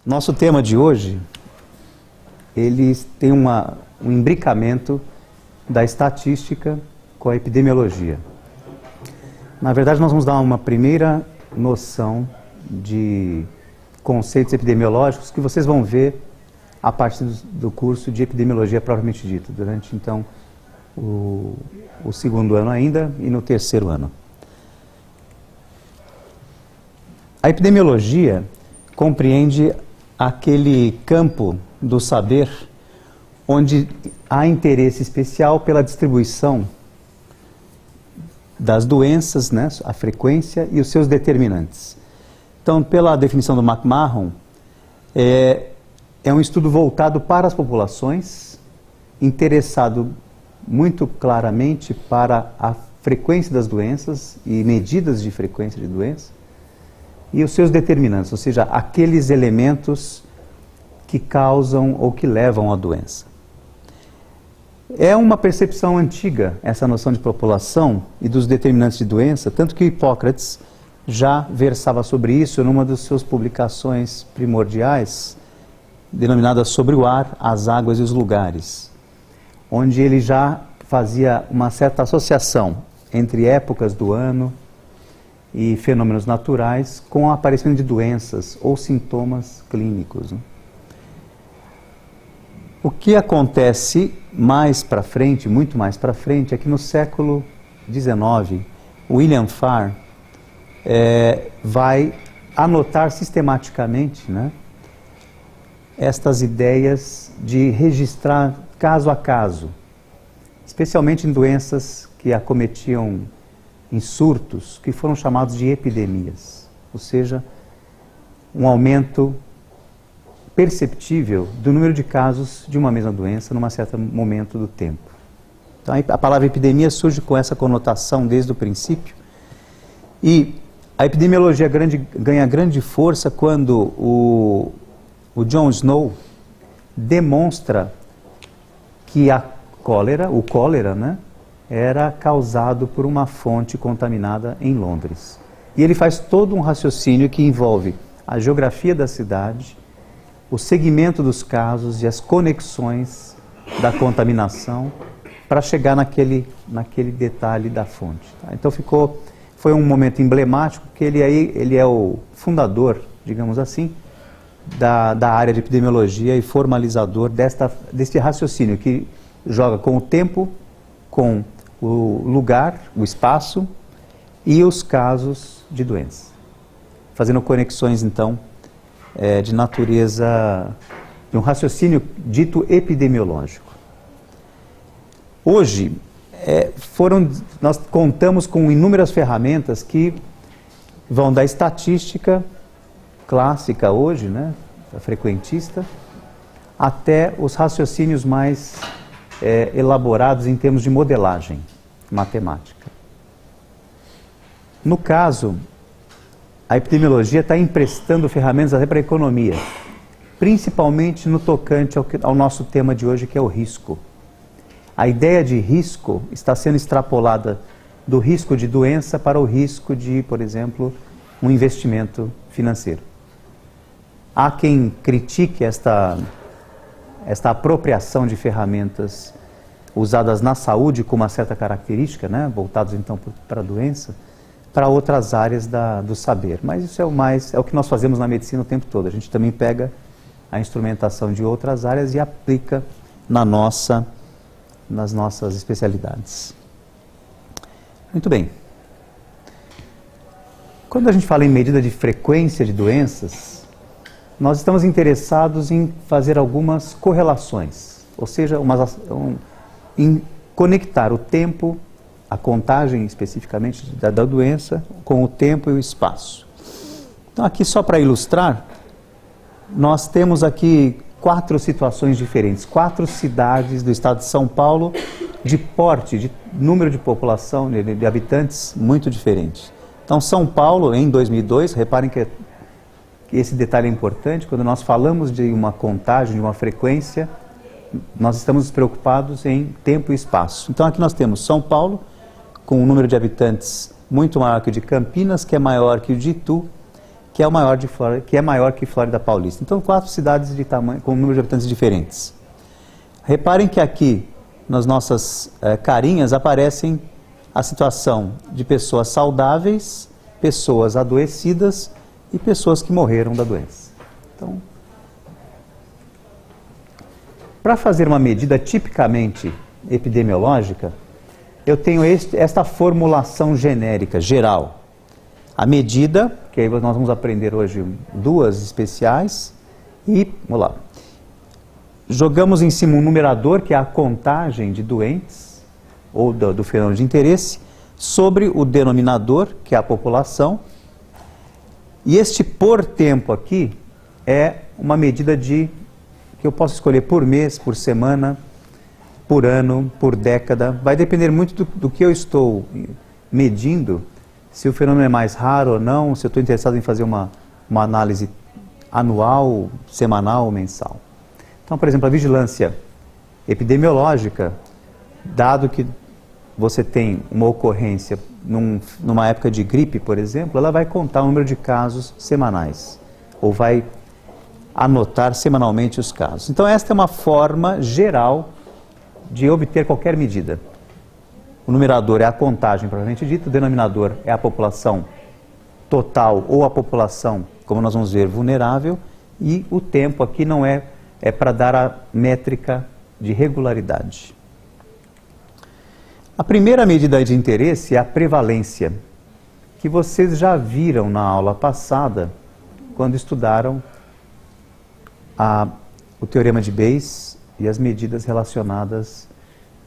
Nosso tema de hoje, ele tem um imbricamento da estatística com a epidemiologia. Na verdade, nós vamos dar uma primeira noção de conceitos epidemiológicos que vocês vão ver a partir do curso de epidemiologia propriamente dito, durante então o segundo ano ainda e no terceiro ano. A epidemiologia compreende aquele campo do saber onde há interesse especial pela distribuição das doenças, né, a frequência e os seus determinantes. Então, pela definição do McMahon, é um estudo voltado para as populações, interessado muito claramente para a frequência das doenças e medidas de frequência de doença, e os seus determinantes, ou seja, aqueles elementos que causam ou que levam à doença. É uma percepção antiga, essa noção de população e dos determinantes de doença, tanto que Hipócrates já versava sobre isso numa das suas publicações primordiais, denominada Sobre o Ar, as Águas e os Lugares, onde ele já fazia uma certa associação entre épocas do ano e fenômenos naturais com o aparecimento de doenças ou sintomas clínicos. O que acontece mais para frente, muito mais para frente, é que no século XIX, William Farr vai anotar sistematicamente, né, estas ideias de registrar caso a caso, especialmente em doenças que acometiam em surtos, que foram chamados de epidemias, ou seja, um aumento perceptível do número de casos de uma mesma doença num certo momento do tempo. Então a palavra epidemia surge com essa conotação desde o princípio, e a epidemiologia ganha grande força quando o John Snow demonstra que o cólera, né, era causado por uma fonte contaminada em Londres. E ele faz todo um raciocínio que envolve a geografia da cidade, o segmento dos casos e as conexões da contaminação para chegar naquele detalhe da fonte. Tá? Então foi um momento emblemático, que ele é o fundador, digamos assim, da área de epidemiologia e formalizador deste raciocínio que joga com o tempo, com o lugar, o espaço e os casos de doença, fazendo conexões então de natureza, de um raciocínio dito epidemiológico. Hoje, nós contamos com inúmeras ferramentas que vão da estatística clássica hoje, né, a frequentista, até os raciocínios mais elaborados em termos de modelagem matemática. No caso, a epidemiologia está emprestando ferramentas até para a economia, principalmente no tocante ao nosso tema de hoje, que é o risco. A ideia de risco está sendo extrapolada do risco de doença para o risco de, por exemplo, um investimento financeiro. Há quem critique esta apropriação de ferramentas usadas na saúde com uma certa característica, né, voltados então para a doença, para outras áreas do saber. Mas isso é o que nós fazemos na medicina o tempo todo. A gente também pega a instrumentação de outras áreas e aplica nas nossas especialidades. Muito bem. Quando a gente fala em medida de frequência de doenças, nós estamos interessados em fazer algumas correlações, ou seja, em conectar o tempo, a contagem especificamente da doença, com o tempo e o espaço. Então aqui, só para ilustrar, nós temos aqui 4 situações diferentes, 4 cidades do estado de São Paulo, de porte, de número de população, de habitantes, muito diferentes. Então São Paulo, em 2002, reparem que esse detalhe é importante, quando nós falamos de uma contagem, de uma frequência, nós estamos preocupados em tempo e espaço. Então aqui nós temos São Paulo, com um número de habitantes muito maior que o de Campinas, que é maior que o de Itu, que é o maior que é maior que Flórida Paulista. Então, 4 cidades de tamanho, com número de habitantes diferentes. Reparem que aqui, nas nossas carinhas, aparecem a situação de pessoas saudáveis, pessoas adoecidas e pessoas que morreram da doença. Então, para fazer uma medida tipicamente epidemiológica, eu tenho esta formulação genérica, geral. A medida, que aí nós vamos aprender hoje 2 especiais, e, vamos lá, jogamos em cima um numerador, que é a contagem de doentes, ou do fenômeno de interesse, sobre o denominador, que é a população, e este por tempo aqui é uma medida que eu posso escolher por mês, por semana, por ano, por década. Vai depender muito do que eu estou medindo, se o fenômeno é mais raro ou não, se eu estou interessado em fazer uma análise anual, semanal ou mensal. Então, por exemplo, a vigilância epidemiológica, dado que você tem uma ocorrência numa época de gripe, por exemplo, ela vai contar o número de casos semanais, ou vai anotar semanalmente os casos. Então, esta é uma forma geral de obter qualquer medida. O numerador é a contagem propriamente dita, o denominador é a população total ou a população, como nós vamos ver, vulnerável, e o tempo aqui não é para dar a métrica de regularidade. A primeira medida de interesse é a prevalência, que vocês já viram na aula passada, quando estudaram o teorema de Bayes e as medidas relacionadas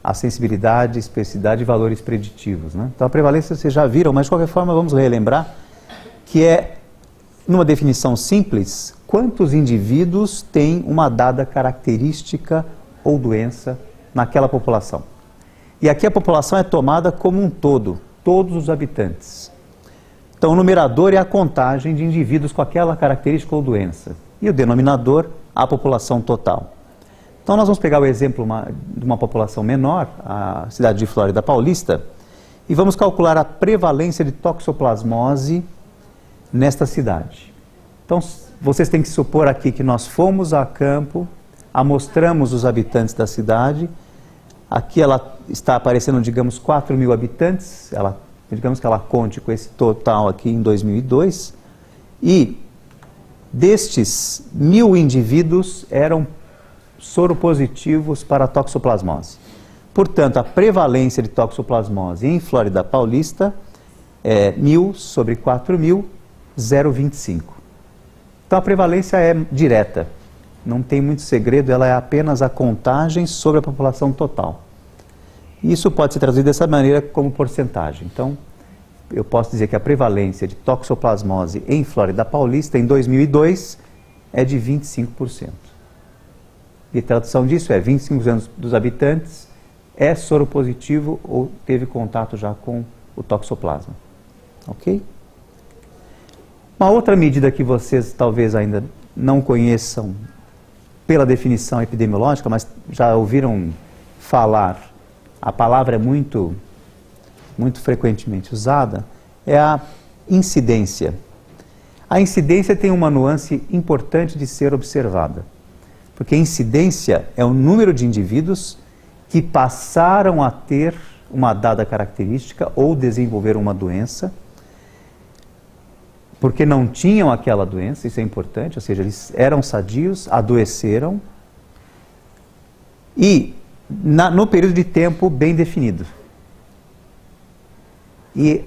à sensibilidade, especificidade e valores preditivos, né? Então a prevalência vocês já viram, mas de qualquer forma vamos relembrar que é, numa definição simples, quantos indivíduos têm uma dada característica ou doença naquela população. E aqui a população é tomada como um todo, todos os habitantes. Então o numerador é a contagem de indivíduos com aquela característica ou doença. E o denominador, a população total. Então nós vamos pegar o exemplo de uma população menor, a cidade de Flórida Paulista, e vamos calcular a prevalência de toxoplasmose nesta cidade. Então vocês têm que supor aqui que nós fomos a campo, amostramos os habitantes da cidade. Aqui ela está aparecendo, digamos, 4.000 habitantes, digamos que ela conte com esse total aqui em 2002, e destes 1.000 indivíduos eram soropositivos para a toxoplasmose. Portanto, a prevalência de toxoplasmose em Flórida Paulista é 1.000 sobre 4.000, 0,25. Então a prevalência é direta, não tem muito segredo, ela é apenas a contagem sobre a população total. Isso pode ser traduzido dessa maneira como porcentagem. Então, eu posso dizer que a prevalência de toxoplasmose em Flórida Paulista em 2002 é de 25%. E a tradução disso é 25% dos habitantes é soropositivo ou teve contato já com o toxoplasma. Ok? Uma outra medida que vocês talvez ainda não conheçam pela definição epidemiológica, mas já ouviram falar, a palavra é muito frequentemente usada, é a incidência. A incidência tem uma nuance importante de ser observada, porque a incidência é o número de indivíduos que passaram a ter uma dada característica ou desenvolveram uma doença, porque não tinham aquela doença, isso é importante, ou seja, eles eram sadios, adoeceram, e no período de tempo bem definido. E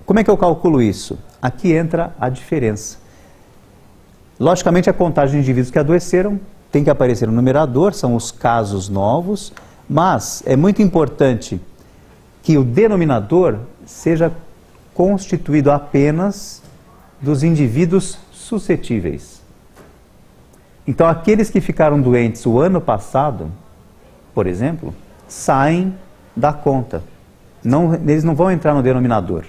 como é que eu calculo isso? Aqui entra a diferença. Logicamente, a contagem de indivíduos que adoeceram tem que aparecer no numerador, são os casos novos, mas é muito importante que o denominador seja constituído apenas dos indivíduos suscetíveis. Então, aqueles que ficaram doentes o ano passado, por exemplo, saem da conta. Eles não vão entrar no denominador,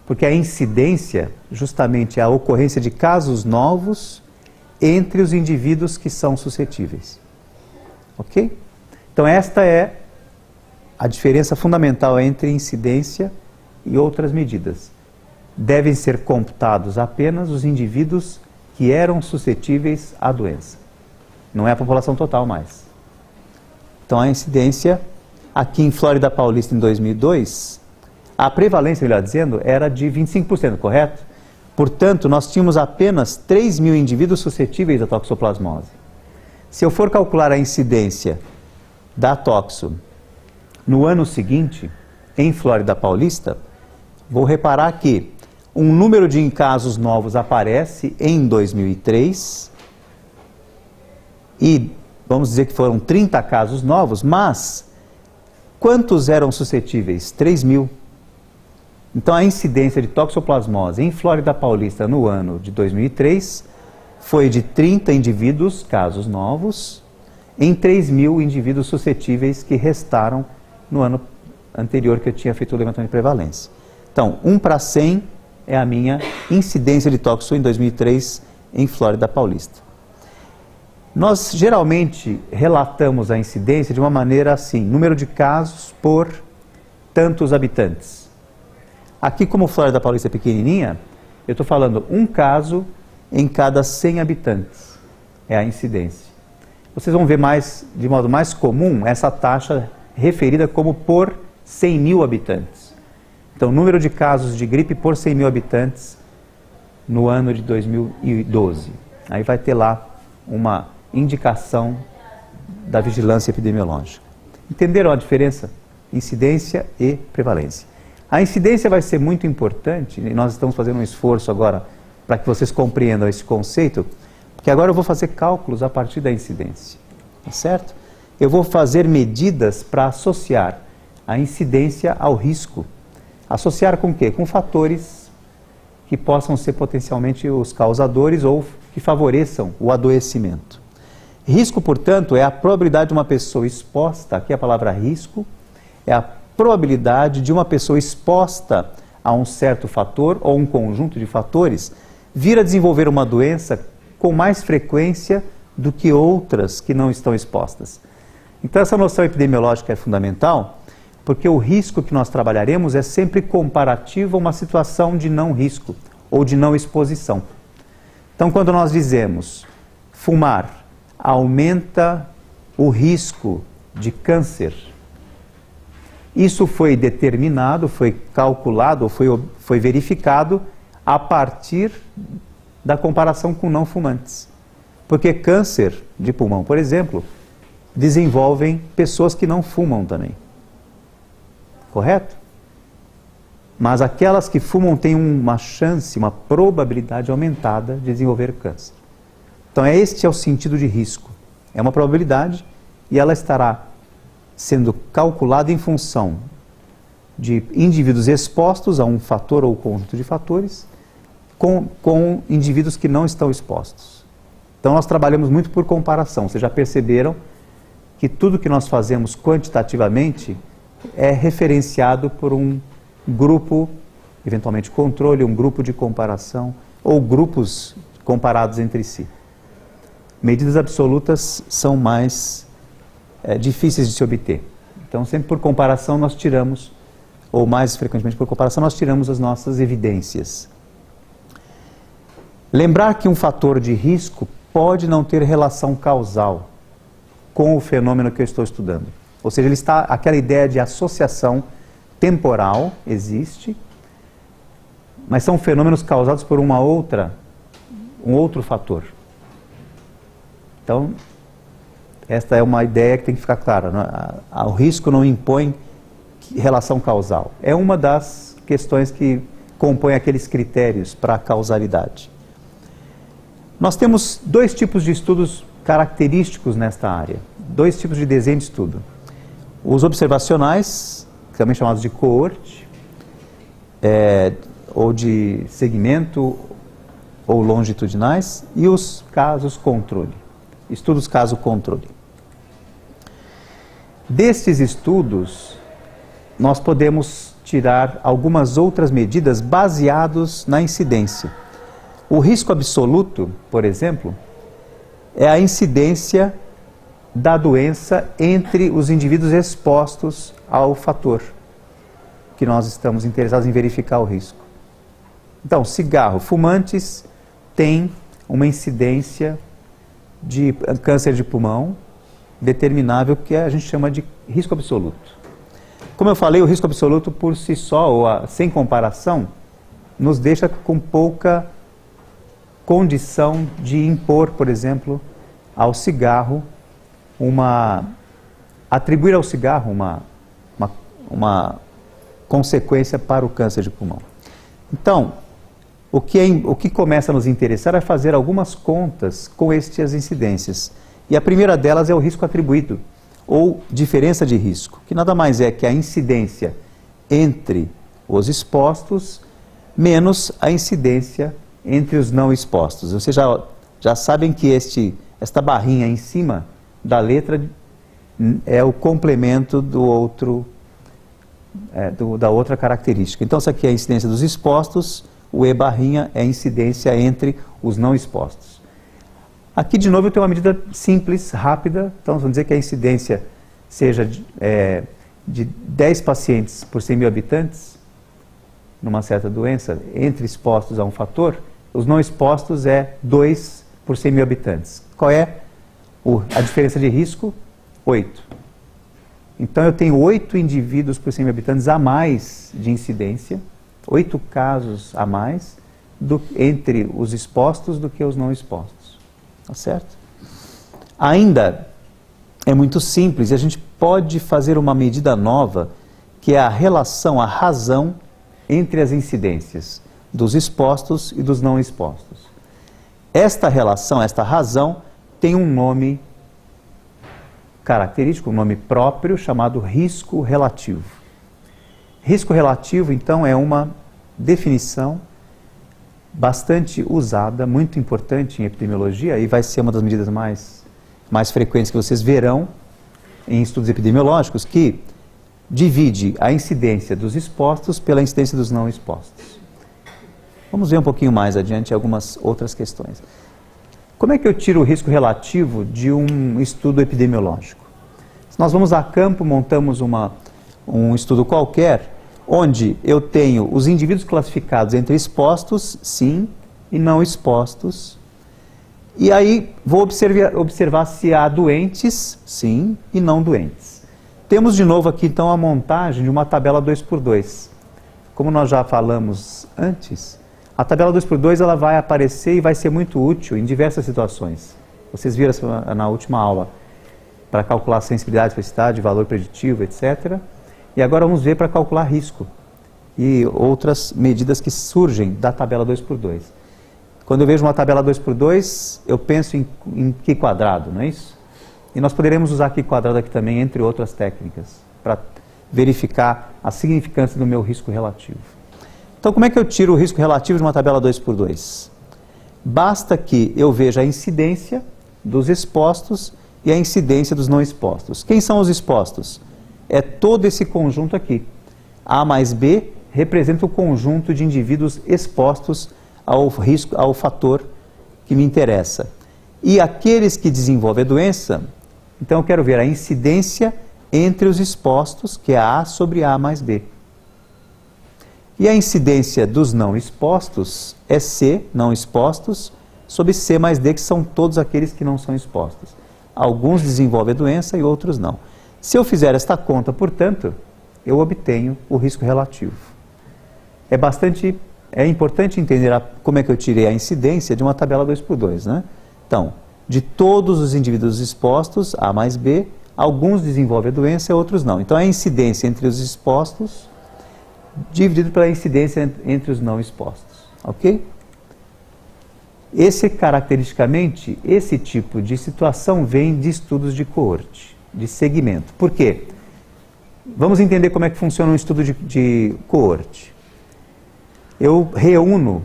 porque a incidência justamente é a ocorrência de casos novos entre os indivíduos que são suscetíveis. Ok? Então esta é a diferença fundamental entre incidência e outras medidas. devem ser computados apenas os indivíduos que eram suscetíveis à doença. Não é a população total mais. Então a incidência, aqui em Flórida Paulista em 2002, a prevalência, melhor dizendo, era de 25%, correto? Portanto, nós tínhamos apenas 3 mil indivíduos suscetíveis à toxoplasmose. Se eu for calcular a incidência da toxo no ano seguinte, em Flórida Paulista, vou reparar que um número de casos novos aparece em 2003 e vamos dizer que foram 30 casos novos, mas quantos eram suscetíveis? 3 mil. Então a incidência de toxoplasmose em Flórida Paulista no ano de 2003 foi de 30 indivíduos, casos novos, em 3 mil indivíduos suscetíveis que restaram no ano anterior que eu tinha feito o levantamento de prevalência. Então, 1 para 100 é a minha incidência de toxo em 2003 em Flórida Paulista. Nós geralmente relatamos a incidência de uma maneira assim, número de casos por tantos habitantes. Aqui, como Flórida Paulista é pequenininha, eu estou falando um caso em cada 100 habitantes, é a incidência. Vocês vão ver mais, de modo mais comum, essa taxa referida como por 100 mil habitantes. Então, número de casos de gripe por 100 mil habitantes no ano de 2012. Aí vai ter lá uma indicação da vigilância epidemiológica. Entenderam a diferença? Incidência e prevalência. A incidência vai ser muito importante, e nós estamos fazendo um esforço agora para que vocês compreendam esse conceito, porque agora eu vou fazer cálculos a partir da incidência, tá certo? Eu vou fazer medidas para associar a incidência ao risco. Associar com o quê? Com fatores que possam ser potencialmente os causadores ou que favoreçam o adoecimento. Risco, portanto, é a probabilidade de uma pessoa exposta, aqui a palavra risco, é a probabilidade de uma pessoa exposta a um certo fator ou um conjunto de fatores vir a desenvolver uma doença com mais frequência do que outras que não estão expostas. Então essa noção epidemiológica é fundamental, porque o risco que nós trabalharemos é sempre comparativo a uma situação de não risco ou de não exposição. Então quando nós dizemos fumar aumenta o risco de câncer, isso foi determinado, foi calculado, foi verificado a partir da comparação com não fumantes. Porque câncer de pulmão, por exemplo, desenvolvem pessoas que não fumam também. Correto? Mas aquelas que fumam têm uma chance, uma probabilidade aumentada de desenvolver câncer. Então este é o sentido de risco. É uma probabilidade e ela estará sendo calculada em função de indivíduos expostos a um fator ou conjunto de fatores com indivíduos que não estão expostos. Então nós trabalhamos muito por comparação. Vocês já perceberam que tudo que nós fazemos quantitativamente é referenciado por um grupo, eventualmente controle, um grupo de comparação ou grupos comparados entre si. Medidas absolutas são mais difíceis de se obter. Então sempre por comparação nós tiramos, ou mais frequentemente por comparação, nós tiramos as nossas evidências. Lembrar que um fator de risco pode não ter relação causal com o fenômeno que eu estou estudando. Ou seja, aquela ideia de associação temporal existe, mas são fenômenos causados por um outro fator. Então, esta é uma ideia que tem que ficar clara, né? O risco não impõe relação causal. É uma das questões que compõem aqueles critérios para a causalidade. Nós temos dois tipos de estudos característicos nesta área, dois tipos de desenho de estudo. Os observacionais, também chamados de coorte, ou de segmento, ou longitudinais, e os casos controle, estudos caso-controle. Destes estudos, nós podemos tirar algumas outras medidas baseadas na incidência. O risco absoluto, por exemplo, é a incidência da doença entre os indivíduos expostos ao fator que nós estamos interessados em verificar o risco. Então, cigarro, fumantes têm uma incidência de câncer de pulmão determinável, que a gente chama de risco absoluto. Como eu falei, o risco absoluto por si só, ou sem comparação, nos deixa com pouca condição de impor, por exemplo, ao cigarro atribuir ao cigarro uma consequência para o câncer de pulmão. Então, o que começa a nos interessar é fazer algumas contas com estas incidências. E a primeira delas é o risco atribuído, ou diferença de risco, que nada mais é que a incidência entre os expostos menos a incidência entre os não expostos. Vocês já sabem que esta barrinha em cima da letra é o complemento do outro, da outra característica. Então, isso aqui é a incidência dos expostos, o E barrinha é a incidência entre os não expostos. Aqui, de novo, eu tenho uma medida simples, rápida. Então, vamos dizer que a incidência seja de 10 pacientes por 100 mil habitantes, numa certa doença, entre expostos a um fator. Os não expostos é 2 por 100 mil habitantes. Qual é a diferença de risco? 8. Então, eu tenho 8 indivíduos por 100 mil habitantes a mais de incidência, 8 casos a mais entre os expostos do que os não expostos. Tá certo? Ainda é muito simples e a gente pode fazer uma medida nova, que é a relação, a razão entre as incidências dos expostos e dos não expostos. Esta relação, esta razão, tem um nome característico, um nome próprio, chamado risco relativo. Risco relativo, então, é uma definição bastante usada, muito importante em epidemiologia, e vai ser uma das medidas mais frequentes que vocês verão em estudos epidemiológicos, que divide a incidência dos expostos pela incidência dos não expostos. Vamos ver um pouquinho mais adiante algumas outras questões. Como é que eu tiro o risco relativo de um estudo epidemiológico? Se nós vamos a campo, montamos um estudo qualquer, onde eu tenho os indivíduos classificados entre expostos, sim, e não expostos. E aí vou observar se há doentes, sim, e não doentes. Temos de novo aqui então a montagem de uma tabela 2x2. Como nós já falamos antes, a tabela 2x2 ela vai aparecer e vai ser muito útil em diversas situações. Vocês viram na última aula, para calcular sensibilidade, especificidade, valor preditivo, etc. E agora vamos ver para calcular risco e outras medidas que surgem da tabela 2x2. Quando eu vejo uma tabela 2x2, eu penso em Q quadrado, não é isso? E nós poderemos usar Q quadrado aqui também, entre outras técnicas, para verificar a significância do meu risco relativo. Então, como é que eu tiro o risco relativo de uma tabela 2x2? Basta que eu veja a incidência dos expostos e a incidência dos não expostos. Quem são os expostos? É todo esse conjunto aqui. A mais B representa o conjunto de indivíduos expostos ao fator que me interessa. E aqueles que desenvolvem a doença, então eu quero ver a incidência entre os expostos, que é A sobre A mais B. E a incidência dos não expostos é C, não expostos, sobre C mais D, que são todos aqueles que não são expostos. Alguns desenvolvem a doença e outros não. Se eu fizer esta conta, portanto, eu obtenho o risco relativo. É importante entender como é que eu tirei a incidência de uma tabela 2x2, né? Então, de todos os indivíduos expostos, A mais B, alguns desenvolvem a doença e outros não. Então, é a incidência entre os expostos dividido pela incidência entre os não expostos. Ok? Caracteristicamente, esse tipo de situação vem de estudos de coorte, de segmento. Por quê? Vamos entender como é que funciona um estudo de coorte. Eu reúno,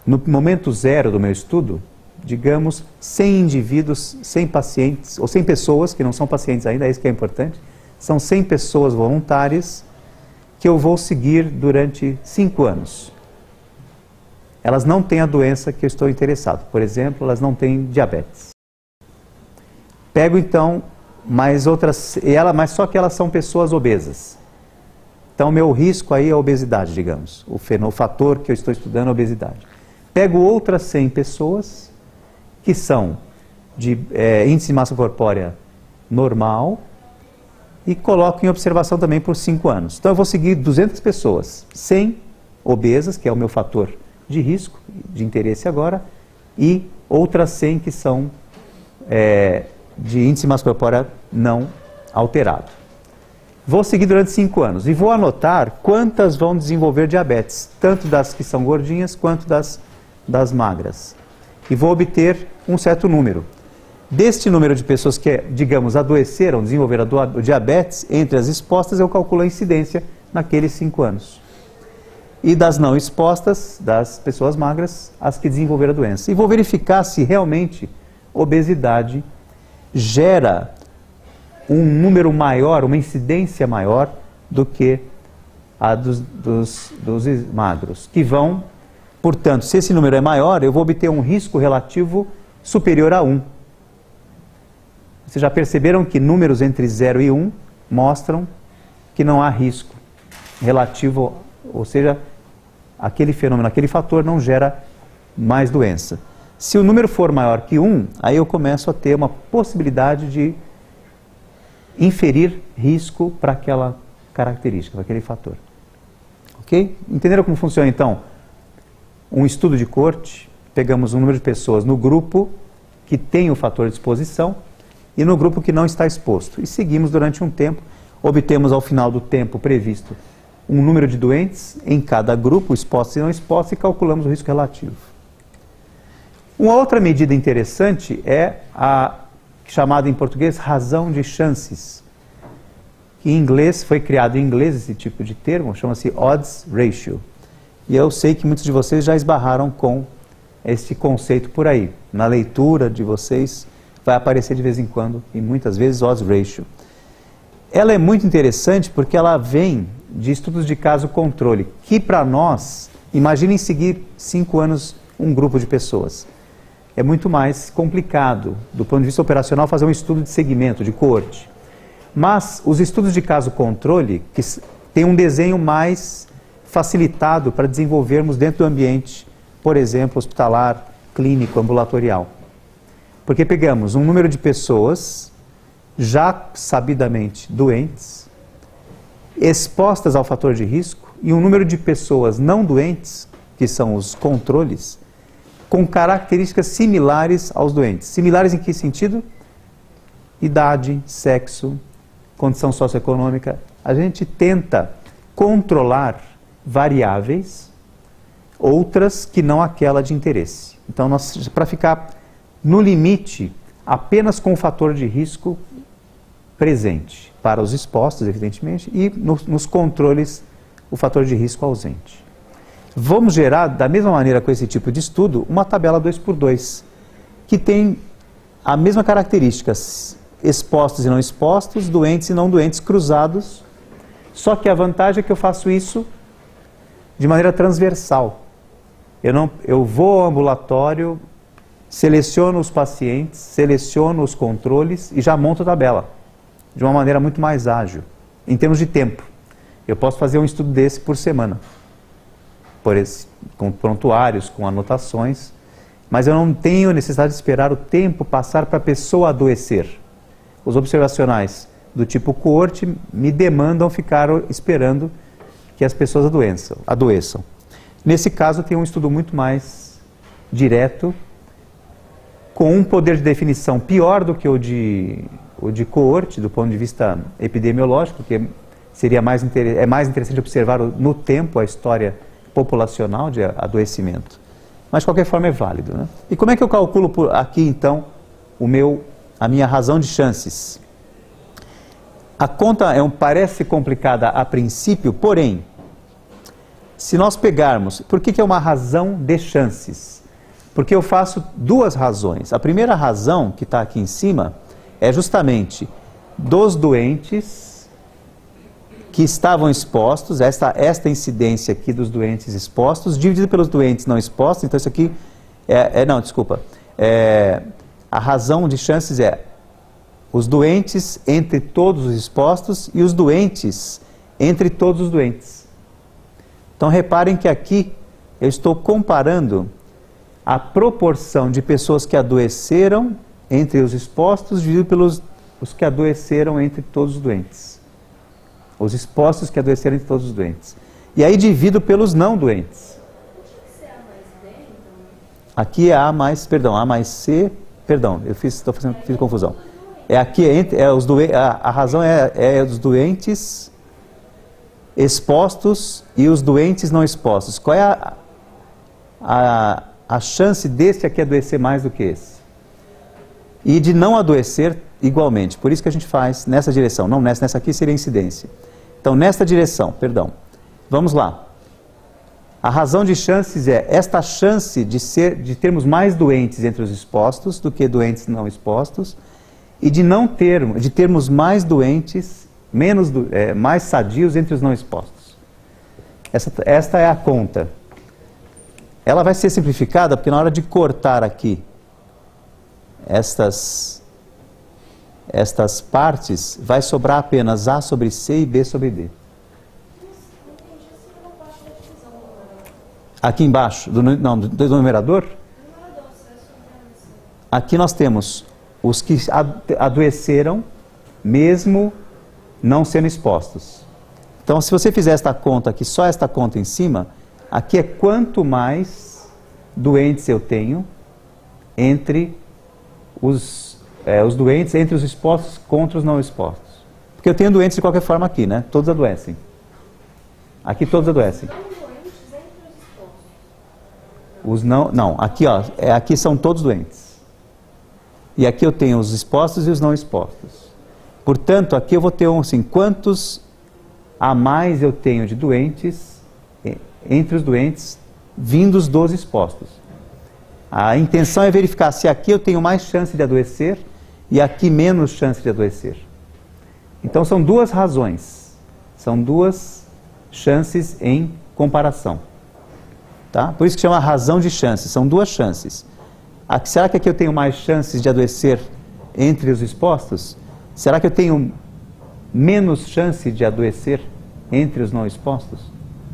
no momento zero do meu estudo, digamos, 100 indivíduos, 100 pacientes, ou 100 pessoas, que não são pacientes ainda, é isso que é importante, são 100 pessoas voluntárias que eu vou seguir durante 5 anos. Elas não têm a doença que eu estou interessado. Por exemplo, elas não têm diabetes. Pego então mais outras, mas só que elas são pessoas obesas. Então, meu risco aí é a obesidade, digamos. O fator que eu estou estudando é a obesidade. Pego outras 100 pessoas que são de índice de massa corpórea normal e coloco em observação também por 5 anos. Então, eu vou seguir 200 pessoas, 100 obesas, que é o meu fator de risco, de interesse agora, e outras 100 que são de índice de massa corpórea não alterado. Vou seguir durante 5 anos e vou anotar quantas vão desenvolver diabetes, tanto das que são gordinhas quanto das magras. E vou obter um certo número. Deste número de pessoas que, digamos, adoeceram, desenvolveram o diabetes, entre as expostas eu calculo a incidência naqueles 5 anos. E das não expostas, das pessoas magras, as que desenvolveram a doença. E vou verificar se realmente obesidade gera um número maior, uma incidência maior do que a dos magros, que vão, portanto, se esse número é maior, eu vou obter um risco relativo superior a 1. Vocês já perceberam que números entre 0 e 1 mostram que não há risco relativo, ou seja, aquele fenômeno, aquele fator não gera mais doença. Se o número for maior que 1, aí eu começo a ter uma possibilidade de inferir risco para aquela característica, para aquele fator. Ok? Entenderam como funciona então? Um estudo de coorte, pegamos um número de pessoas no grupo que tem o fator de exposição e no grupo que não está exposto. E seguimos durante um tempo, obtemos ao final do tempo previsto um número de doentes em cada grupo, expostos e não expostos, e calculamos o risco relativo. Uma outra medida interessante é a chamada em português razão de chances, que em inglês, foi criado em inglês esse tipo de termo, chama-se odds ratio. E eu sei que muitos de vocês já esbarraram com este conceito por aí. Na leitura de vocês vai aparecer de vez em quando, e muitas vezes, odds ratio. Ela é muito interessante porque ela vem de estudos de caso controle, que para nós, imaginem seguir 5 anos um grupo de pessoas. É muito mais complicado, do ponto de vista operacional, fazer um estudo de segmento, de coorte. Mas os estudos de caso controle, que têm um desenho mais facilitado para desenvolvermos dentro do ambiente, por exemplo, hospitalar, clínico, ambulatorial. Porque pegamos um número de pessoas já sabidamente doentes, expostas ao fator de risco, e um número de pessoas não doentes, que são os controles, com características similares aos doentes. Similares em que sentido? Idade, sexo, condição socioeconômica. A gente tenta controlar variáveis, outras que não aquela de interesse. Então, para ficar no limite, apenas com o fator de risco presente, para os expostos, evidentemente, e nos controles, o fator de risco ausente. Vamos gerar, da mesma maneira com esse tipo de estudo, uma tabela 2x2, que tem a mesma característica, expostos e não expostos, doentes e não doentes cruzados, só que a vantagem é que eu faço isso de maneira transversal. Eu vou ao ambulatório, seleciono os pacientes, seleciono os controles e já monto a tabela, de uma maneira muito mais ágil, em termos de tempo. Eu posso fazer um estudo desse por semana, com prontuários, com anotações, mas eu não tenho necessidade de esperar o tempo passar para a pessoa adoecer. Os observacionais do tipo coorte me demandam ficar esperando que as pessoas adoeçam. Nesse caso, tem um estudo muito mais direto, com um poder de definição pior do que o de coorte, do ponto de vista epidemiológico, que seria mais interessante observar no tempo a história populacional de adoecimento. Mas, de qualquer forma, é válido, né? E como é que eu calculo aqui, então, a minha razão de chances? A conta parece complicada a princípio, porém, se nós pegarmos... Por que é uma razão de chances? Porque eu faço 2 razões. A primeira razão, que está aqui em cima, é justamente dos doentes que estavam expostos, esta incidência aqui dos doentes expostos, dividida pelos doentes não expostos. Então isso aqui a razão de chances é os doentes entre todos os expostos e os doentes entre todos os doentes. Então reparem que aqui eu estou comparando a proporção de pessoas que adoeceram entre os expostos dividido pelos os que adoeceram entre todos os doentes. Os expostos que adoeceram entre todos os doentes. E aí divido pelos não doentes. Aqui é A mais, perdão, A mais C, perdão, fiz confusão. É aqui, a razão é os doentes expostos e os doentes não expostos. Qual é a chance deste aqui adoecer mais do que esse? E de não adoecer igualmente. Por isso que a gente faz nessa direção. Não nessa aqui seria incidência. Então, nesta direção, perdão. Vamos lá. A razão de chances é esta chance de termos mais doentes entre os expostos do que doentes não expostos e de termos mais doentes, mais sadios entre os não expostos. Esta é a conta. Ela vai ser simplificada porque na hora de cortar aqui estas partes, vai sobrar apenas A sobre C e B sobre D. Aqui embaixo, do numerador, aqui nós temos os que adoeceram mesmo não sendo expostos. Então, se você fizer esta conta aqui, só esta conta em cima, aqui é quanto mais doentes eu tenho entre os doentes, entre os expostos contra os não expostos. Porque eu tenho doentes de qualquer forma aqui, né? Todos adoecem. Aqui todos adoecem. Os não, aqui ó, aqui são todos doentes. E aqui eu tenho os expostos e os não expostos. Portanto, aqui eu vou ter assim, quantos a mais eu tenho de doentes, entre os doentes, vindos dos expostos. A intenção é verificar se aqui eu tenho mais chance de adoecer e aqui menos chance de adoecer. Então são duas razões, são duas chances em comparação. Tá? Por isso que chama razão de chances, são duas chances. Será que aqui eu tenho mais chances de adoecer entre os expostos? Será que eu tenho menos chance de adoecer entre os não expostos?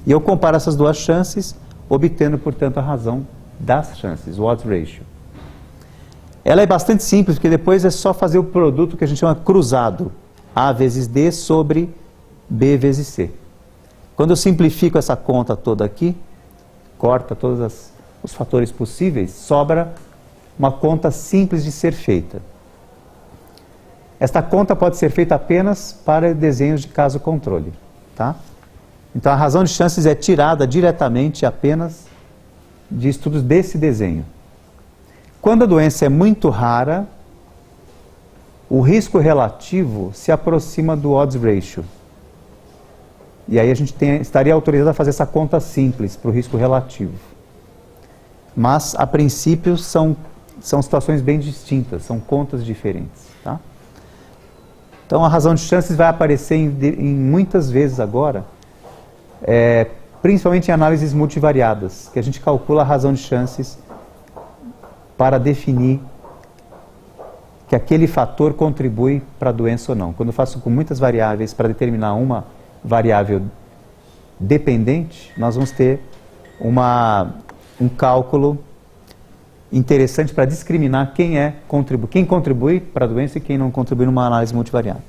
E eu comparo essas duas chances, obtendo, portanto, a razão das chances, o odds ratio. Ela é bastante simples, porque depois é só fazer o produto que a gente chama cruzado. A vezes D sobre B vezes C. Quando eu simplifico essa conta toda aqui, corta todos os fatores possíveis, sobra uma conta simples de ser feita. Esta conta pode ser feita apenas para desenhos de caso controle. Tá? Então a razão de chances é tirada diretamente apenas de estudos desse desenho. Quando a doença é muito rara, o risco relativo se aproxima do odds ratio. E aí a gente estaria autorizado a fazer essa conta simples para o risco relativo. Mas, a princípio, são situações bem distintas, são contas diferentes. Tá? Então, a razão de chances vai aparecer em muitas vezes agora, principalmente em análises multivariadas, que a gente calcula a razão de chances para definir que aquele fator contribui para a doença ou não. Quando eu faço com muitas variáveis para determinar uma variável dependente, nós vamos ter um cálculo interessante para discriminar quem contribui para a doença e quem não contribui numa análise multivariada.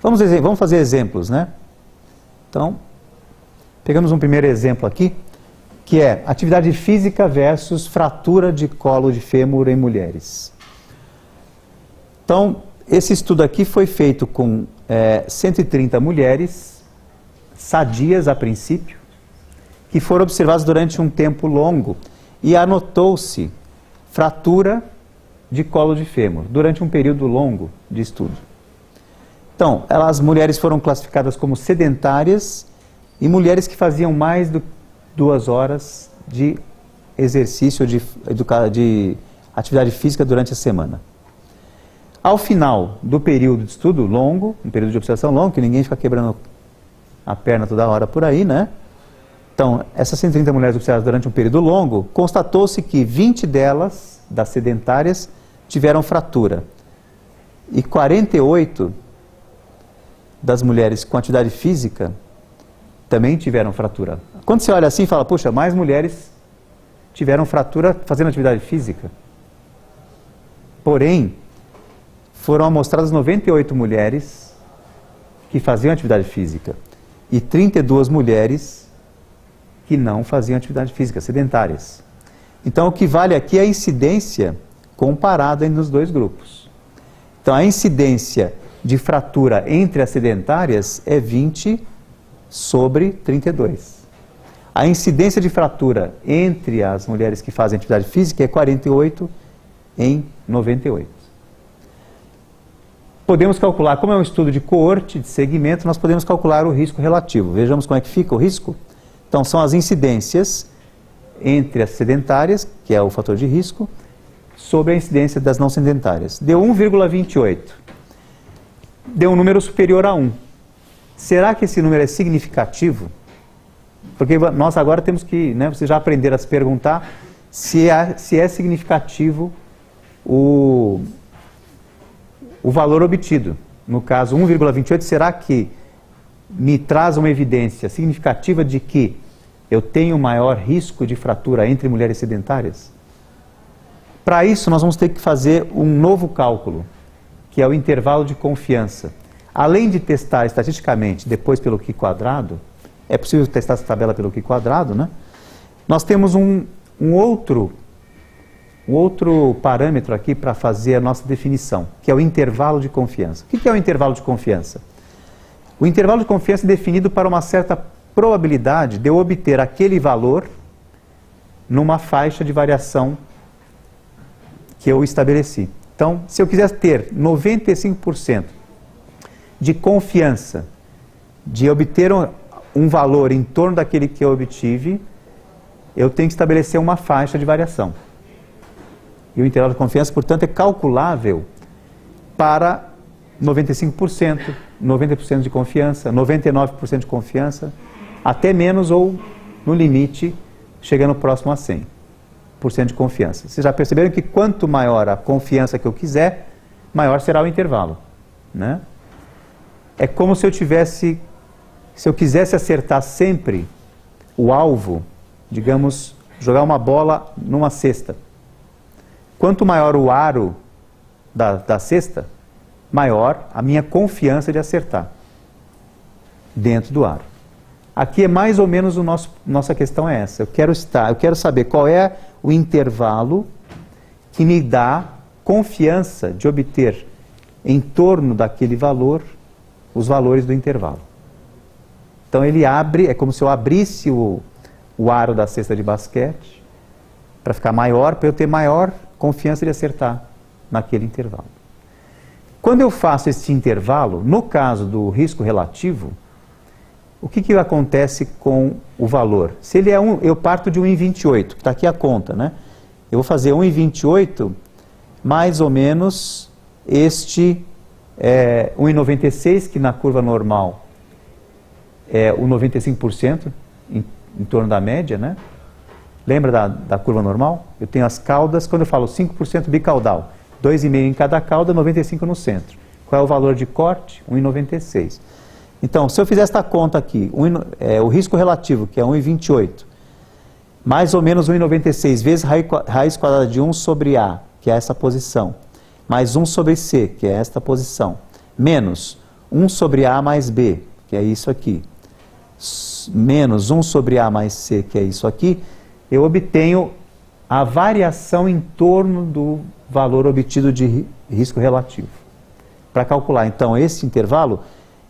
Vamos fazer exemplos, né? Então, pegamos um primeiro exemplo aqui, que é atividade física versus fratura de colo de fêmur em mulheres. Então, esse estudo aqui foi feito com 130 mulheres sadias a princípio, que foram observadas durante um tempo longo e anotou-se fratura de colo de fêmur durante um período longo de estudo. Então, as mulheres foram classificadas como sedentárias e mulheres que faziam mais de 2 horas de exercício de atividade física durante a semana. Ao final do período de estudo longo, um período de observação longo, que ninguém fica quebrando a perna toda hora por aí, né? Então, essas 130 mulheres observadas durante um período longo, constatou-se que 20 delas, das sedentárias, tiveram fratura. E 48 das mulheres com atividade física também tiveram fratura. Quando você olha assim, fala, puxa, mais mulheres tiveram fratura fazendo atividade física. Porém, foram amostradas 98 mulheres que faziam atividade física e 32 mulheres que não faziam atividade física, sedentárias. Então, o que vale aqui é a incidência comparada nos dois grupos. Então, a incidência de fratura entre as sedentárias é 20 sobre 32. A incidência de fratura entre as mulheres que fazem atividade física é 48 em 98. Podemos calcular, como é um estudo de coorte, de segmento, nós podemos calcular o risco relativo. Vejamos como é que fica o risco. Então, são as incidências entre as sedentárias, que é o fator de risco, sobre a incidência das não sedentárias. Deu 1,28. Deu um número superior a 1. Será que esse número é significativo? Porque nós agora temos que, vocês já aprenderam a se perguntar se é significativo o valor obtido. No caso, 1,28, será que me traz uma evidência significativa de que eu tenho maior risco de fratura entre mulheres sedentárias? Para isso, nós vamos ter que fazer um novo cálculo, que é o intervalo de confiança. Além de testar estatisticamente, depois pelo Q quadrado, é possível testar essa tabela pelo Q quadrado, né? Nós temos um outro parâmetro aqui para fazer a nossa definição, que é o intervalo de confiança. O que é o intervalo de confiança? O intervalo de confiança é definido para uma certa probabilidade de eu obter aquele valor numa faixa de variação que eu estabeleci. Então, se eu quiser ter 95% de confiança de obter um valor em torno daquele que eu obtive, eu tenho que estabelecer uma faixa de variação. E o intervalo de confiança, portanto, é calculável para 95%, 90% de confiança, 99% de confiança, até menos ou, no limite, chegando próximo a 100% de confiança. Vocês já perceberam que quanto maior a confiança que eu quiser, maior será o intervalo, né? É como se eu quisesse acertar sempre o alvo, digamos, jogar uma bola numa cesta. Quanto maior o aro da cesta, maior a minha confiança de acertar dentro do aro. Aqui é mais ou menos nossa questão é essa. Eu quero saber qual é o intervalo que me dá confiança de obter em torno daquele valor os valores do intervalo. Então ele abre, é como se eu abrisse o aro da cesta de basquete para ficar maior, para eu ter maior confiança de acertar naquele intervalo. Quando eu faço esse intervalo, no caso do risco relativo, o que acontece com o valor? Se ele é eu parto de 1 em 28, que está aqui a conta, né? Eu vou fazer 1 em 28, mais ou menos este 1 em 96, que na curva normal é o 95%, em torno da média, né? Lembra da curva normal? Eu tenho as caudas, quando eu falo 5% bicaudal, 2,5 em cada cauda, 95 no centro. Qual é o valor de corte? 1 em 96. Então, se eu fizer esta conta aqui, o risco relativo, que é 1 em 28, mais ou menos 1 em 96, vezes raiz quadrada de 1 sobre A, que é essa posição, mais 1 sobre C, que é esta posição, menos 1 sobre A mais B, que é isso aqui, menos 1 sobre A mais C, que é isso aqui, eu obtenho a variação em torno do valor obtido de risco relativo. Para calcular, então, esse intervalo,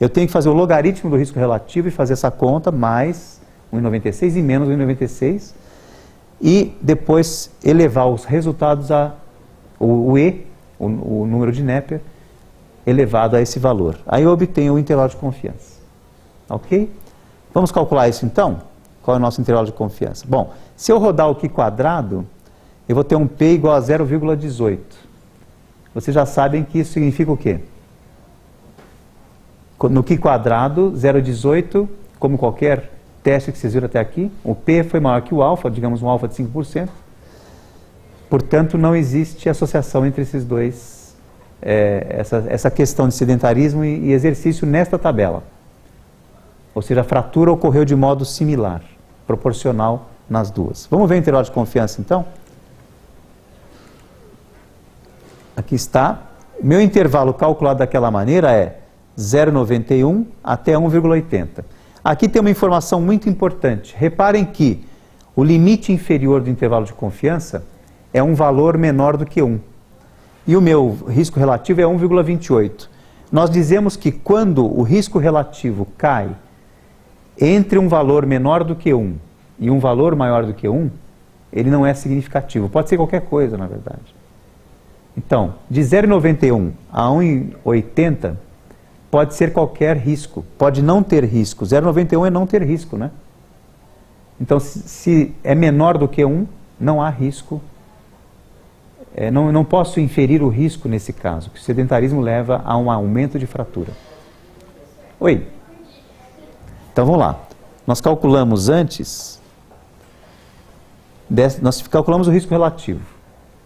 eu tenho que fazer o logaritmo do risco relativo e fazer essa conta, mais 1,96 e menos 1,96, e depois elevar os resultados o número de Neper, elevado a esse valor. Aí eu obtenho o intervalo de confiança. Ok? Vamos calcular isso então? Qual é o nosso intervalo de confiança? Bom, se eu rodar o Q quadrado, eu vou ter um P igual a 0,18. Vocês já sabem que isso significa o quê? No Q quadrado, 0,18, como qualquer teste que vocês viram até aqui, o P foi maior que o alfa, digamos um alfa de 5%. Portanto, não existe associação entre esses dois, essa questão de sedentarismo e exercício nesta tabela. Ou seja, a fratura ocorreu de modo similar, proporcional nas duas. Vamos ver o intervalo de confiança, então? Aqui está. Meu intervalo calculado daquela maneira é 0,91 até 1,80. Aqui tem uma informação muito importante. Reparem que o limite inferior do intervalo de confiança é um valor menor do que 1. E o meu risco relativo é 1,28. Nós dizemos que quando o risco relativo cai entre um valor menor do que 1 e um valor maior do que 1, ele não é significativo. Pode ser qualquer coisa, na verdade. Então, de 0,91 a 1,80 pode ser qualquer risco. Pode não ter risco. 0,91 é não ter risco, né? Então, se é menor do que 1, não há risco. Não posso inferir o risco nesse caso, que o sedentarismo leva a um aumento de fratura. Oi? Então vamos lá. Nós calculamos antes, nós calculamos o risco relativo,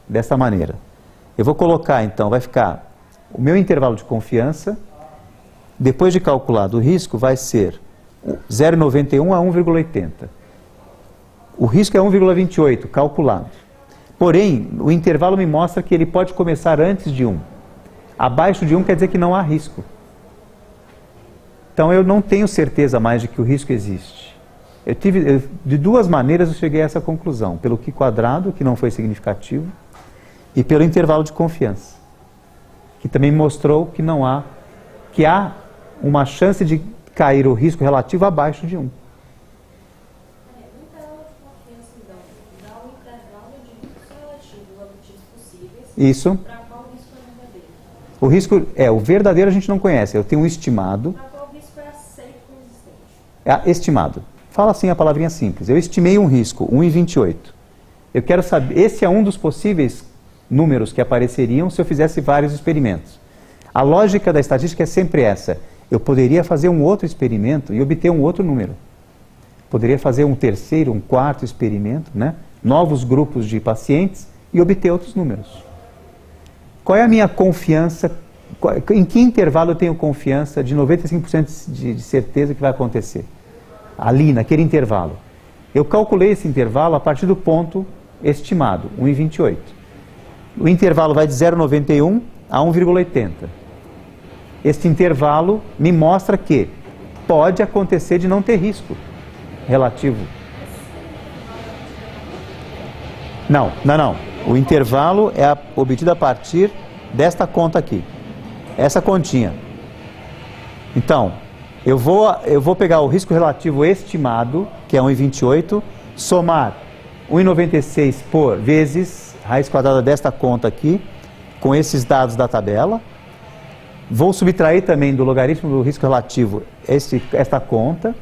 dessa maneira. Eu vou colocar então, vai ficar o meu intervalo de confiança, depois de calculado o risco, vai ser 0,91 a 1,80. O risco é 1,28, calculado. Porém, o intervalo me mostra que ele pode começar antes de 1. Abaixo de 1 quer dizer que não há risco. Então eu não tenho certeza mais de que o risco existe. De duas maneiras eu cheguei a essa conclusão. Pelo Q quadrado, que não foi significativo, e pelo intervalo de confiança, que também mostrou que há uma chance de cair o risco relativo abaixo de 1. Isso. Para qual risco é verdadeiro? O risco o verdadeiro a gente não conhece. Eu tenho um estimado. Para qual risco é aceito como existente? Estimado. Fala assim a palavrinha simples. Eu estimei um risco, 1,28. Eu quero saber, esse é um dos possíveis números que apareceriam se eu fizesse vários experimentos. A lógica da estatística é sempre essa. Eu poderia fazer um outro experimento e obter um outro número. Poderia fazer um terceiro, um quarto experimento, né? Novos grupos de pacientes e obter outros números. Qual é a minha confiança? Em que intervalo eu tenho confiança de 95% de certeza que vai acontecer? Ali, naquele intervalo. Eu calculei esse intervalo a partir do ponto estimado, 1,28. O intervalo vai de 0,91 a 1,80. Este intervalo me mostra que pode acontecer de não ter risco relativo. Não. O intervalo é obtido a partir desta conta aqui. Essa continha. Então, eu vou pegar o risco relativo estimado, que é 1,28, somar 1,96 por vezes raiz quadrada desta conta aqui, com esses dados da tabela. Vou subtrair também do logaritmo do risco relativo esta conta.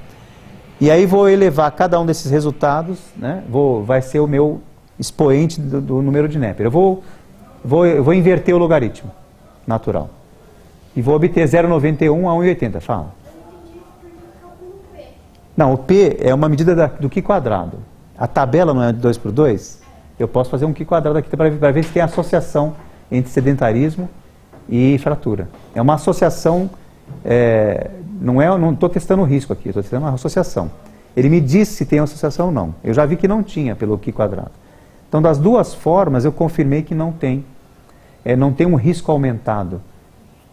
E aí vou elevar cada um desses resultados, né? Vai ser o meu expoente do número de Neper. Eu vou inverter o logaritmo natural. E vou obter 0,91 a 1,80. Fala. Não, o P é uma medida do Q quadrado. A tabela não é de 2 por 2? Eu posso fazer um Q quadrado aqui para ver se tem associação entre sedentarismo e fratura. É uma associação, não estou testando o risco aqui, estou testando uma associação. Ele me diz se tem associação ou não. Eu já vi que não tinha pelo Q quadrado. Então, das duas formas, eu confirmei que não tem um risco aumentado.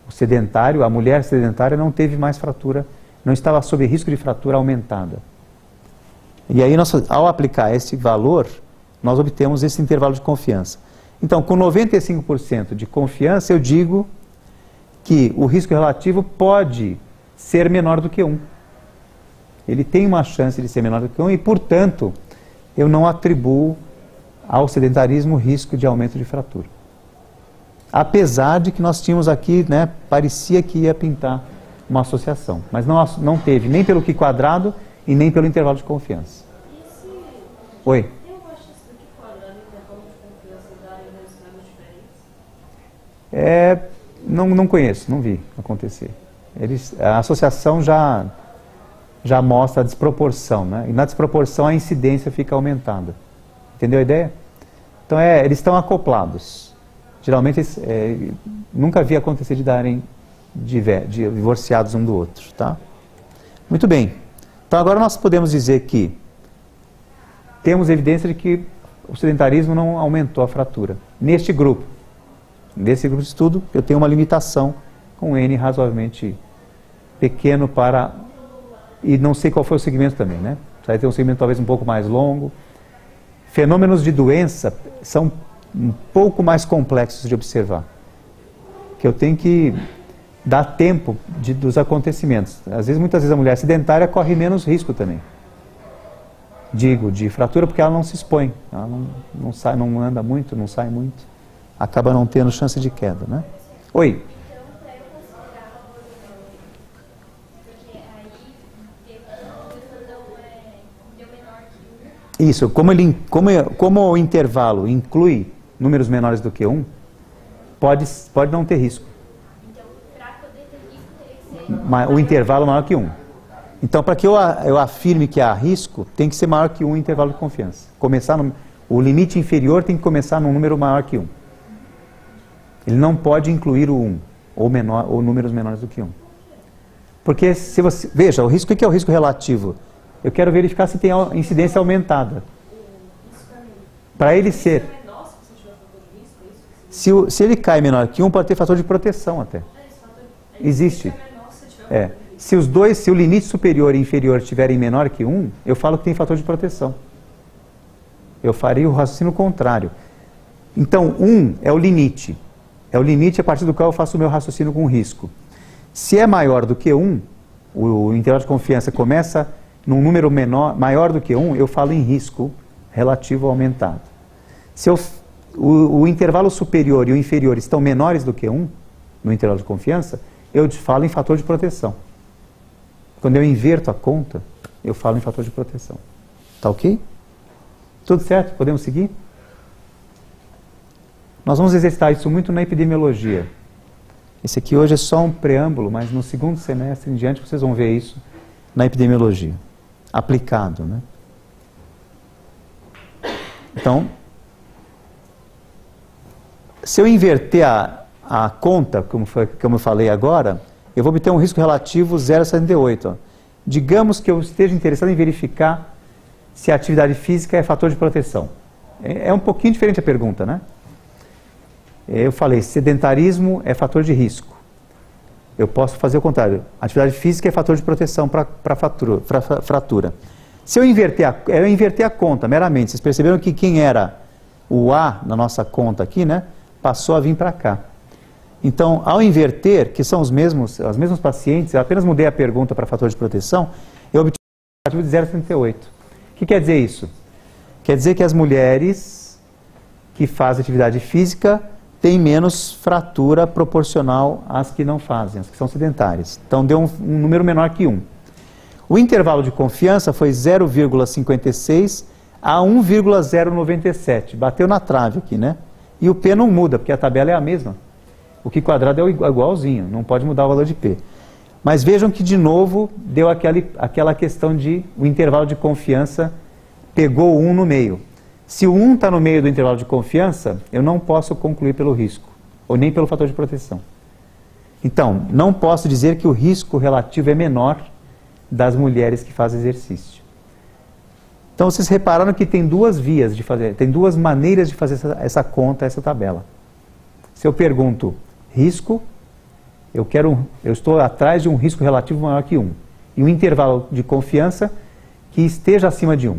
O sedentário, a mulher sedentária não teve mais fratura, não estava sob risco de fratura aumentada. E aí, ao aplicar esse valor, nós obtemos esse intervalo de confiança. Então, com 95% de confiança, eu digo que o risco relativo pode ser menor do que 1. Ele tem uma chance de ser menor do que 1 e, portanto, eu não atribuo ao sedentarismo risco de aumento de fratura. Apesar de que nós tínhamos aqui, né, parecia que ia pintar uma associação, mas não teve, nem pelo Q quadrado e nem pelo intervalo de confiança. Oi? Tem uma chance do Q quadrado e intervalo de confiança darem resultados diferentes? Não conheço, não vi acontecer. A associação já mostra a desproporção, né? E na desproporção a incidência fica aumentada. Entendeu a ideia? Então eles estão acoplados. Geralmente nunca vi acontecer de darem divorciados um do outro, tá? Muito bem. Então agora nós podemos dizer que temos evidência de que o sedentarismo não aumentou a fratura. Neste grupo de estudo, eu tenho uma limitação com N razoavelmente pequeno para... E não sei qual foi o segmento também, né? Vai ter um segmento talvez um pouco mais longo. Fenômenos de doença são um pouco mais complexos de observar. Que eu tenho que dar tempo dos acontecimentos. Às vezes, muitas vezes a mulher sedentária corre menos risco também. Digo, de fratura, porque ela não se expõe. Ela não sai, não anda muito, não sai muito. Acaba não tendo chance de queda, né? Oi? Isso, como o intervalo inclui números menores do que 1, pode não ter risco. Então, para poder ter risco, teria que ser... O intervalo maior que 1. Então, para que eu afirme que há risco, tem que ser maior que 1 o intervalo de confiança. O limite inferior tem que começar num número maior que 1. Ele não pode incluir o 1, ou números menores do que 1. Porque, se você... Veja, o risco, o que é o risco relativo? Eu quero verificar se tem incidência aumentada. Para ele ser... Se ele cai menor que 1, pode ter fator de proteção até. Existe. Se o limite superior e inferior estiverem menor que 1, eu falo que tem fator de proteção. Eu faria o raciocínio contrário. Então, 1 é o limite. É o limite a partir do qual eu faço o meu raciocínio com risco. Se é maior do que 1, o intervalo de confiança começa num número maior do que 1, eu falo em risco relativo aumentado. Se o intervalo superior e o inferior estão menores do que 1, no intervalo de confiança, eu falo em fator de proteção. Quando eu inverto a conta, eu falo em fator de proteção. Tá ok? Tudo certo? Podemos seguir? Nós vamos exercitar isso muito na epidemiologia. Esse aqui hoje é só um preâmbulo, mas no segundo semestre em diante vocês vão ver isso na epidemiologia. Aplicado, né? Então, se eu inverter a conta, como eu falei agora, eu vou obter um risco relativo 0,78. Digamos que eu esteja interessado em verificar se a atividade física é fator de proteção. É um pouquinho diferente a pergunta, né? Eu falei, sedentarismo é fator de risco. Eu posso fazer o contrário. Atividade física é fator de proteção para fratura. Se eu inverter a conta meramente, vocês perceberam que quem era o A na nossa conta aqui, né, passou a vir para cá. Então, ao inverter, que são os mesmos pacientes, eu apenas mudei a pergunta para fator de proteção, eu obtive um relativo de 0,38. O que quer dizer isso? Quer dizer que as mulheres que fazem atividade física têm menos fratura proporcional às que não fazem, às que são sedentárias. Então, deu um número menor que 1. O intervalo de confiança foi 0,56 a 1,097. Bateu na trave aqui, né? E o P não muda, porque a tabela é a mesma. O Q quadrado é igualzinho, não pode mudar o valor de P. Mas vejam que, de novo, deu aquela questão de o intervalo de confiança pegou o 1 no meio. Se o 1 está no meio do intervalo de confiança, eu não posso concluir pelo risco, ou nem pelo fator de proteção. Então, não posso dizer que o risco relativo é menor das mulheres que fazem exercício. Então, vocês repararam que tem duas vias de fazer, tem duas maneiras de fazer essa conta, essa tabela. Se eu pergunto risco, eu estou atrás de um risco relativo maior que 1. E um intervalo de confiança que esteja acima de 1.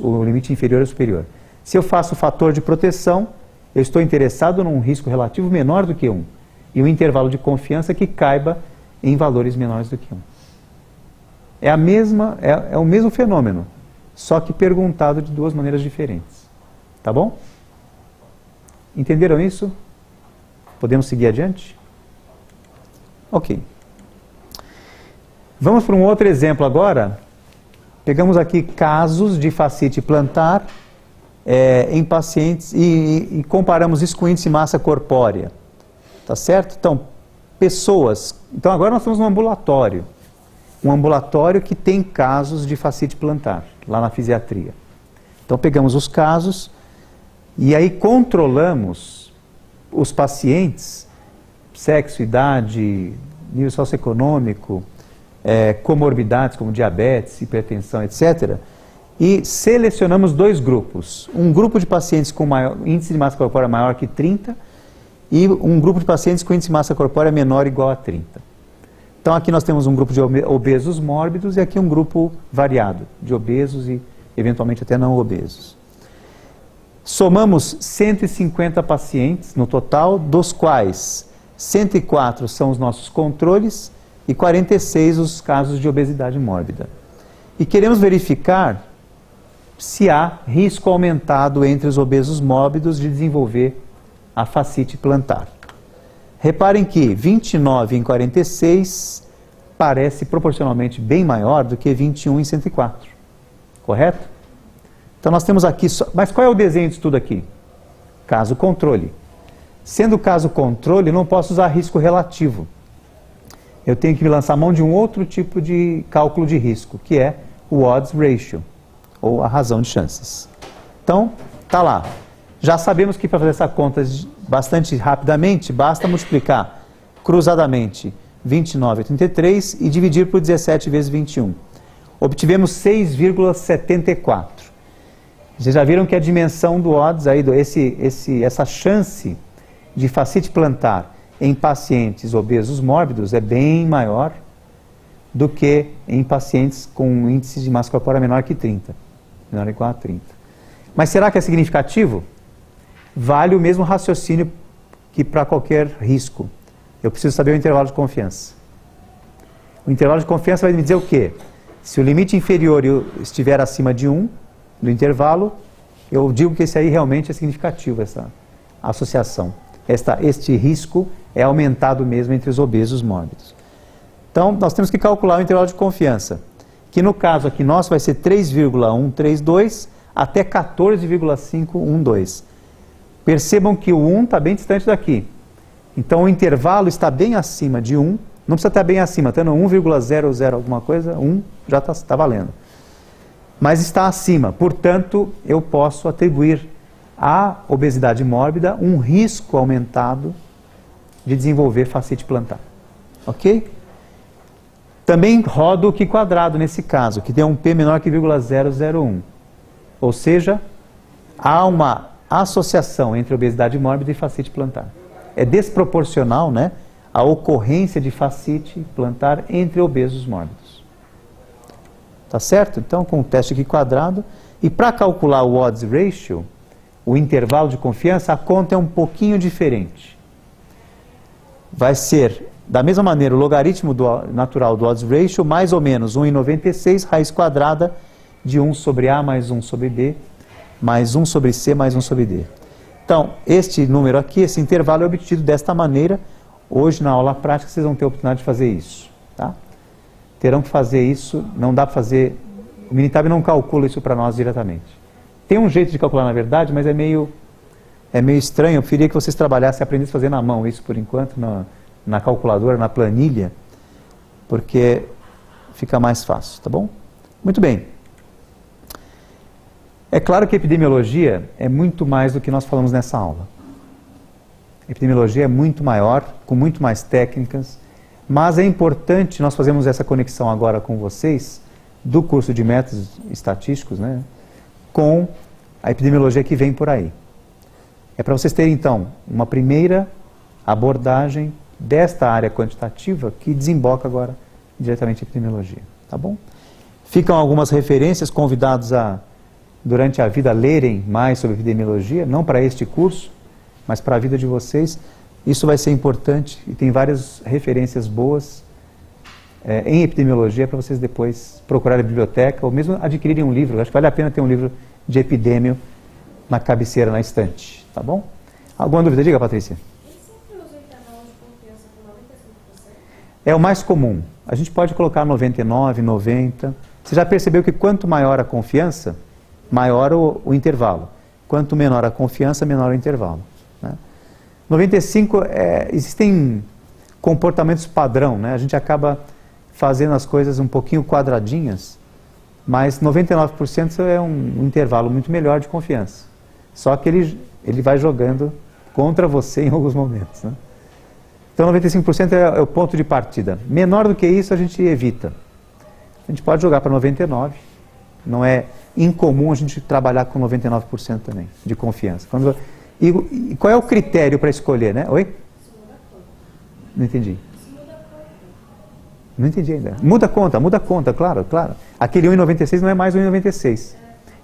O limite inferior e superior. Se eu faço o fator de proteção, eu estou interessado num risco relativo menor do que 1. E um intervalo de confiança que caiba em valores menores do que 1. É o mesmo fenômeno, só que perguntado de duas maneiras diferentes. Tá bom? Entenderam isso? Podemos seguir adiante? Ok. Vamos para um outro exemplo agora. Pegamos aqui casos de fascite plantar em pacientes e comparamos isso com índice de massa corpórea. Tá certo? Então, pessoas... Então, agora nós estamos num ambulatório. Um ambulatório que tem casos de fascite plantar, lá na fisiatria. Então, pegamos os casos e aí controlamos os pacientes, sexo, idade, nível socioeconômico, comorbidades como diabetes, hipertensão, etc. E selecionamos 2 grupos. Um grupo de pacientes com índice de massa corpórea maior que 30 e um grupo de pacientes com índice de massa corpórea menor ou igual a 30. Então aqui nós temos um grupo de obesos mórbidos e aqui um grupo variado de obesos e eventualmente até não obesos. Somamos 150 pacientes no total, dos quais 104 são os nossos controles e 46 os casos de obesidade mórbida. E queremos verificar se há risco aumentado entre os obesos mórbidos de desenvolver a fascite plantar. Reparem que 29 em 46 parece proporcionalmente bem maior do que 21 em 104. Correto? Então nós temos aqui, mas qual é o desenho disso tudo aqui? Caso controle. Sendo caso controle, eu não posso usar risco relativo. Eu tenho que me lançar a mão de um outro tipo de cálculo de risco, que é o odds ratio, ou a razão de chances. Então, tá lá. Já sabemos que para fazer essa conta bastante rapidamente, basta multiplicar cruzadamente 29,83 e dividir por 17 vezes 21. Obtivemos 6,74. Vocês já viram que a dimensão do odds, aí, essa chance de fascite plantar em pacientes obesos mórbidos é bem maior do que em pacientes com índice de massa corpórea menor que 30. Menor ou igual a 30. Mas será que é significativo? Vale o mesmo raciocínio que para qualquer risco. Eu preciso saber o intervalo de confiança. O intervalo de confiança vai me dizer o quê? Se o limite inferior estiver acima de 1 do intervalo, eu digo que esse aí realmente é significativo, essa associação. Este risco é aumentado mesmo entre os obesos mórbidos. Então, nós temos que calcular o intervalo de confiança, que no caso aqui nosso vai ser 3,132 até 14,512. Percebam que o 1 está bem distante daqui. Então, o intervalo está bem acima de 1. Não precisa estar bem acima, estando 1,00 alguma coisa, 1 já está valendo. Mas está acima, portanto, eu posso atribuir à obesidade mórbida um risco aumentado de desenvolver fascite plantar. Ok? Também rodo o Q quadrado nesse caso, que tem um P menor que 0,001. Ou seja, há uma associação entre obesidade mórbida e fascite plantar. É desproporcional, né, a ocorrência de fascite plantar entre obesos mórbidos. Tá certo? Então, com o teste Q quadrado, e para calcular o odds ratio, o intervalo de confiança, a conta é um pouquinho diferente. Vai ser, da mesma maneira, o logaritmo natural do odds ratio, mais ou menos 1,96, raiz quadrada de 1 sobre A mais 1 sobre B, mais 1 sobre C mais 1 sobre D. Então, este número aqui, esse intervalo é obtido desta maneira. Hoje, na aula prática, vocês vão ter a oportunidade de fazer isso. Tá? Terão que fazer isso, não dá para fazer... O Minitab não calcula isso para nós diretamente. Tem um jeito de calcular, na verdade, mas é meio estranho. Eu preferia que vocês trabalhassem e aprendessem a fazer na mão isso, por enquanto, na calculadora, na planilha, porque fica mais fácil, tá bom? Muito bem. É claro que a epidemiologia é muito mais do que nós falamos nessa aula. A epidemiologia é muito maior, com muito mais técnicas, mas é importante nós fazermos essa conexão agora com vocês, do curso de métodos estatísticos, né, com a epidemiologia que vem por aí. É para vocês terem, então, uma primeira abordagem desta área quantitativa que desemboca agora diretamente a epidemiologia. Tá bom? Ficam algumas referências, convidados a, durante a vida, lerem mais sobre epidemiologia, não para este curso, mas para a vida de vocês. Isso vai ser importante e tem várias referências boas em epidemiologia para vocês depois procurarem a biblioteca ou mesmo adquirirem um livro. Acho que vale a pena ter um livro de epidêmio na cabeceira, na estante. Tá bom? Alguma dúvida? Diga, Patrícia. Ele sempre usa o intervalo de confiança com 95%? É o mais comum. A gente pode colocar 99, 90. Você já percebeu que quanto maior a confiança, maior o intervalo. Quanto menor a confiança, menor o intervalo. Né? 95, existem comportamentos padrão, né? A gente acaba fazendo as coisas um pouquinho quadradinhas, mas 99% é um intervalo muito melhor de confiança. Só que ele vai jogando contra você em alguns momentos. Né? Então 95% é o ponto de partida. Menor do que isso a gente evita. A gente pode jogar para 99%. Não é incomum a gente trabalhar com 99% também, de confiança. E qual é o critério para escolher, né? Oi? Não entendi. Não entendi ainda. Muda a conta, claro. Aquele 1,96 não é mais 1,96.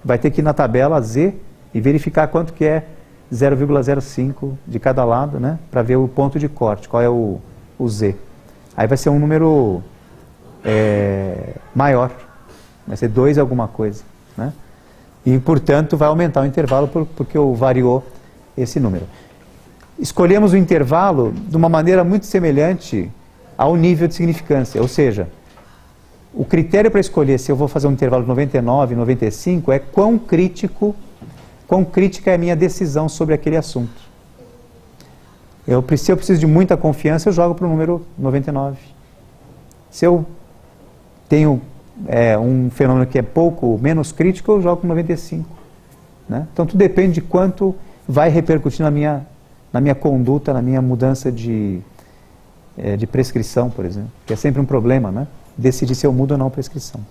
Vai ter que ir na tabela Z e verificar quanto que é 0,05 de cada lado, né? Para ver o ponto de corte, qual é o Z. Aí vai ser um número maior, vai ser 2 alguma coisa, né? E, portanto, vai aumentar o intervalo porque variou esse número. Escolhemos o intervalo de uma maneira muito semelhante ao nível de significância, ou seja, o critério para escolher se eu vou fazer um intervalo de 99, 95 é quão crítica é a minha decisão sobre aquele assunto. Se eu preciso de muita confiança, eu jogo para o número 99. Se eu tenho um fenômeno que é menos crítico, eu jogo para 95. Né? Então tudo depende de quanto vai repercutir na minha conduta, na minha mudança de prescrição, por exemplo, que é sempre um problema, né? Decidir se eu mudo ou não a prescrição.